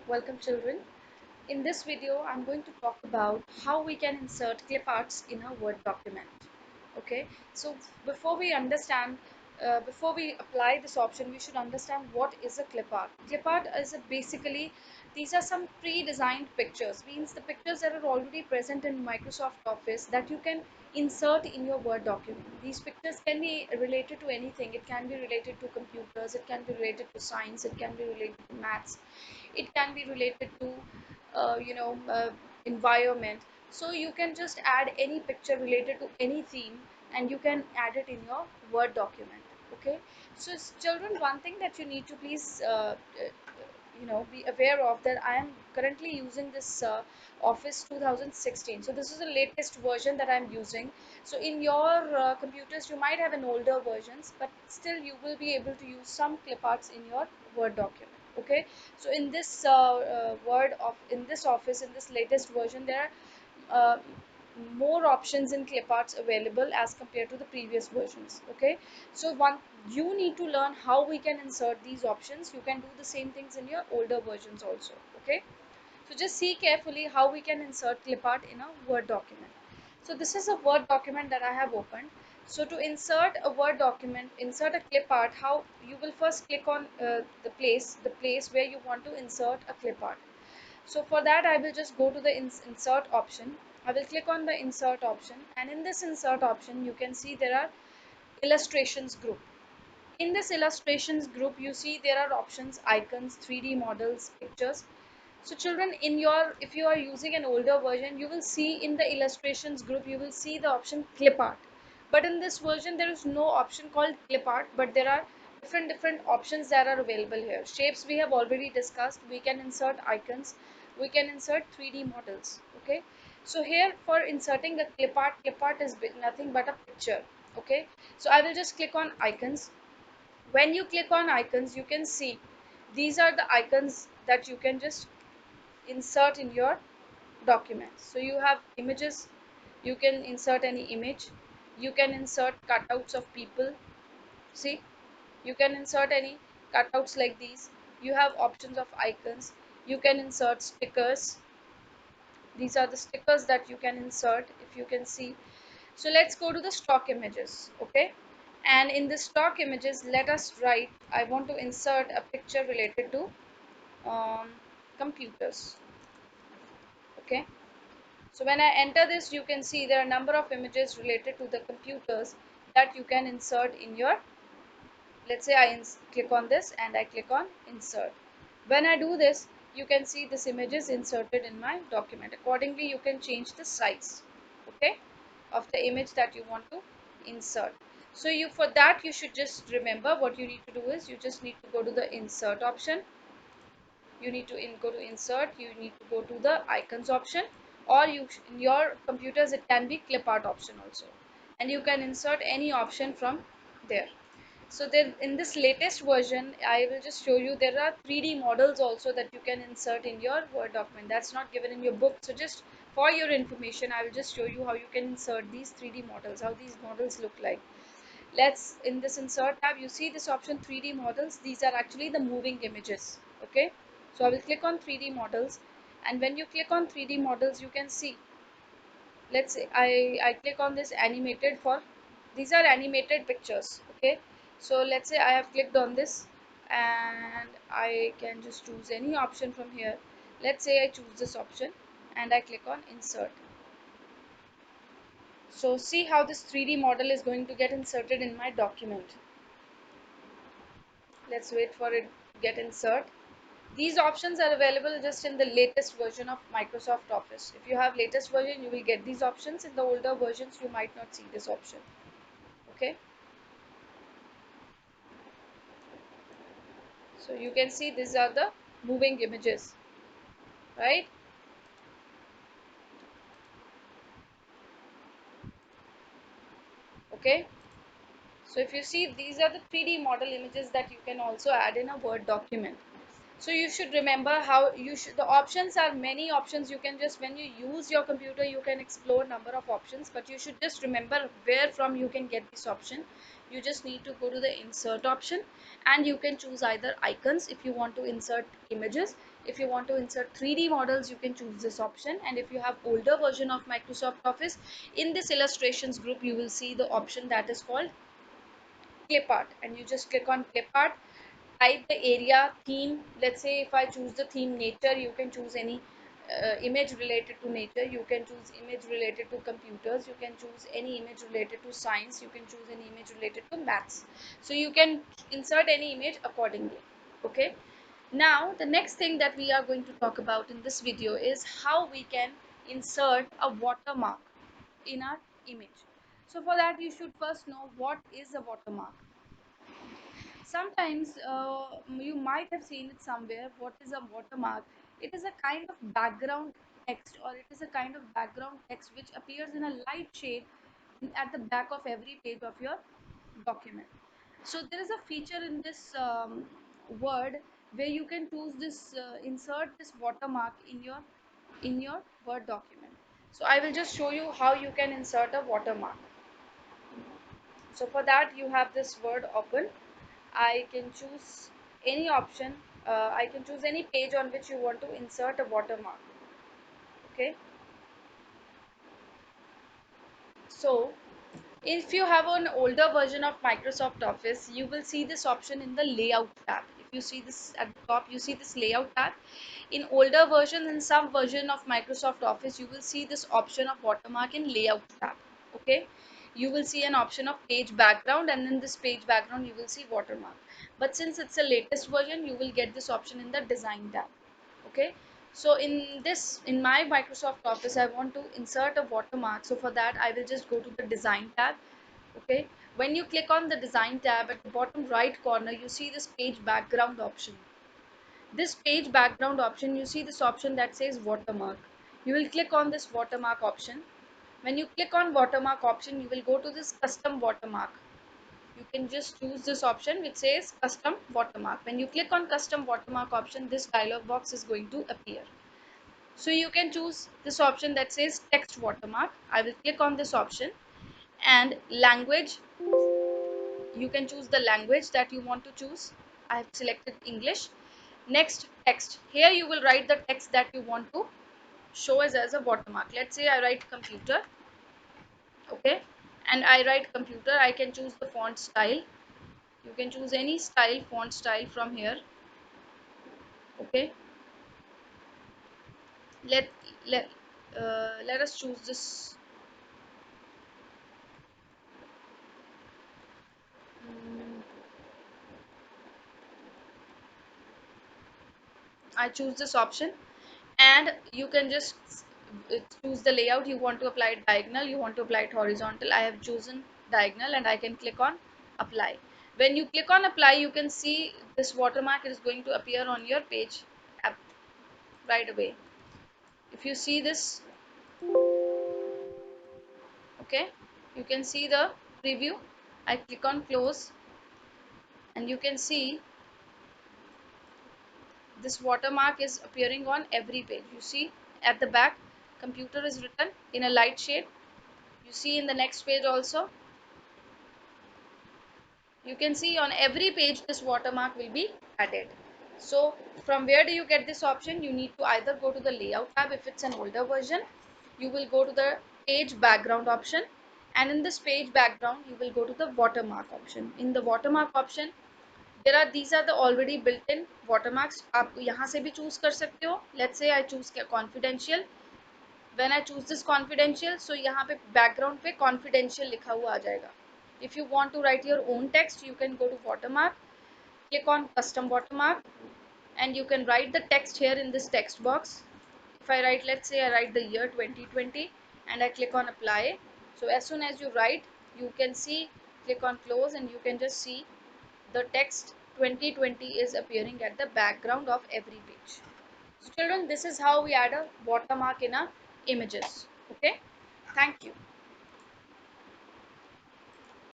Welcome children. In this video, I'm going to talk about how we can insert clip arts in a Word document. Okay, so before we understand, before we apply this option, we should understand what is a clip art. Clip art is basically, these are some pre-designed pictures, means the pictures that are already present in Microsoft Office that you can insert in your Word document. These pictures can be related to anything. It can be related to computers, it can be related to science, it can be related to maths, it can be related to uh, you know uh, environment. So you can just add any picture related to any theme and you can add it in your Word document. Okay, so children, one thing that you need to please be aware of, that I am currently using this Office 2016. So this is the latest version that I'm using. So in your computers you might have an older versions, but still you will be able to use some clip arts in your Word document. Okay, so in this in this Office, in this latest version, there are more options in clip arts available as compared to the previous versions. Okay, so one, you need to learn how we can insert these options. You can do the same things in your older versions also. Okay, so just see carefully how we can insert clip art in a Word document. So this is a Word document that I have opened. So to insert a Word document, insert a clip art, how you will first click on the place where you want to insert a clip art. So for that, I will just go to the insert option. I will click on the insert option, and in this insert option you can see there are illustrations group. In this illustrations group, you see there are options: icons, 3D models, pictures. So children, in your, if you are using an older version, you will see in the illustrations group, you will see the option clip art. But in this version there is no option called clip art, but there are different options that are available here. Shapes we have already discussed. We can insert icons, we can insert 3D models. Okay, so here for inserting a clip art is nothing but a picture. Okay, so I will just click on icons. When you click on icons, you can see these are the icons that you can just insert in your document. So you have images, you can insert any image, you can insert cutouts of people. See, you can insert any cutouts like these. You have options of icons, you can insert stickers. These are the stickers that you can insert, if you can see. So let's go to the stock images. Okay, and in the stock images, let us write, I want to insert a picture related to um, computers. Okay, so when I enter this, you can see there are a number of images related to the computers that you can insert in your, let's say I click on this and I click on insert. When I do this, you can see this image is inserted in my document. Accordingly, you can change the size, okay, of the image that you want to insert. So you, for that you should just remember, what you need to do is you just need to go to the insert option. You need to go to insert, you need to go to the icons option, or you, in your computers it can be clip art option also, and you can insert any option from there. So there, in this latest version, I will just show you there are 3D models also that you can insert in your Word document. That's not given in your book, so just for your information I will just show you how you can insert these 3D models, how these models look like. Let's, in this insert tab, you see this option 3D models. These are actually the moving images. Okay, so I will click on 3D models, and when you click on 3D models, you can see, let's say I click on this animated, for these are animated pictures. Okay, so let's say I have clicked on this and I can just choose any option from here. Let's say I choose this option and I click on insert. So see how this 3D model is going to get inserted in my document. Let's wait for it to get insert. These options are available just in the latest version of Microsoft Office. If you have latest version, you will get these options. In the older versions, you might not see this option. Okay, so you can see these are the moving images, right? Okay, so if you see, these are the 3D model images that you can also add in a Word document. So you should remember how you should, the options are many options. You can just, when you use your computer, you can explore number of options, but you should just remember where from you can get this option. You just need to go to the insert option, and you can choose either icons if you want to insert images. If you want to insert 3D models, you can choose this option. And if you have older version of Microsoft Office, in this illustrations group you will see the option that is called clip art, and you just click on clip art, type the area theme. Let's say if I choose the theme nature, you can choose any image related to nature, you can choose image related to computers, you can choose any image related to science, you can choose any image related to maths. So you can insert any image accordingly. Okay, now the next thing that we are going to talk about in this video is how we can insert a watermark in our image. So for that you should first know what is a watermark. Sometimes you might have seen it somewhere. What is a watermark? It is a kind of background text, or it is a kind of background text which appears in a light shade at the back of every page of your document. So there is a feature in this word where you can choose this, insert this watermark in your Word document. So I will just show you how you can insert a watermark. So for that you have this Word open. I can choose any option. I can choose any page on which you want to insert a watermark. Okay. So if you have an older version of Microsoft Office, you will see this option in the layout tab. If you see this at the top, you see this layout tab. In older versions, in some version of Microsoft Office, you will see this option of watermark in layout tab. Okay. You will see an option of page background, and in this page background you will see watermark. But since it's a latest version, you will get this option in the design tab. Okay, so in my Microsoft Office I want to insert a watermark. So for that I will just go to the design tab. Okay, when you click on the design tab, at the bottom right corner you see this page background option. This page background option, you see this option that says watermark. You will click on this watermark option. When you click on watermark option, you will go to this custom watermark. You can just choose this option which says custom watermark. When you click on custom watermark option, this dialog box is going to appear. So you can choose this option that says text watermark. I will click on this option, and language, you can choose the language that you want to choose. I have selected English. Next, text. Here you will write the text that you want to show as a watermark. Let's say I write computer. Okay, and I write computer. I can choose the font style. You can choose any style, font style from here. Okay, let let let us choose this. mm, I choose this option, and you can just choose the layout. You want to apply it diagonal, you want to apply it horizontal. I have chosen diagonal, and I can click on apply. When you click on apply, you can see this watermark is going to appear on your page right away. If you see this, okay, you can see the preview. I click on close, and you can see this watermark is appearing on every page. You see at the back, computer is written in a light shade. You see in the next page also, you can see on every page this watermark will be added. So from where do you get this option? You need to either go to the layout tab. If it's an older version, you will go to the page background option, and in this page background you will go to the watermark option. In the watermark option, there are these are the already built-in watermarks. आप यहाँ से भी choose कर सकते हो. Let's say I choose confidential. When I choose this confidential, so यहाँ पे background पे confidential लिखा हुआ आ जाएगा. If you want to write your own text, you can go to watermark, click on custom watermark, and you can write the text here in this text box. If I write, let's say I write the year 2020, and I click on apply. So as soon as you write, you can see, click on close, and you can just see the text 2020 is appearing at the background of every page. So children, this is how we add a watermark in our images. Okay, thank you.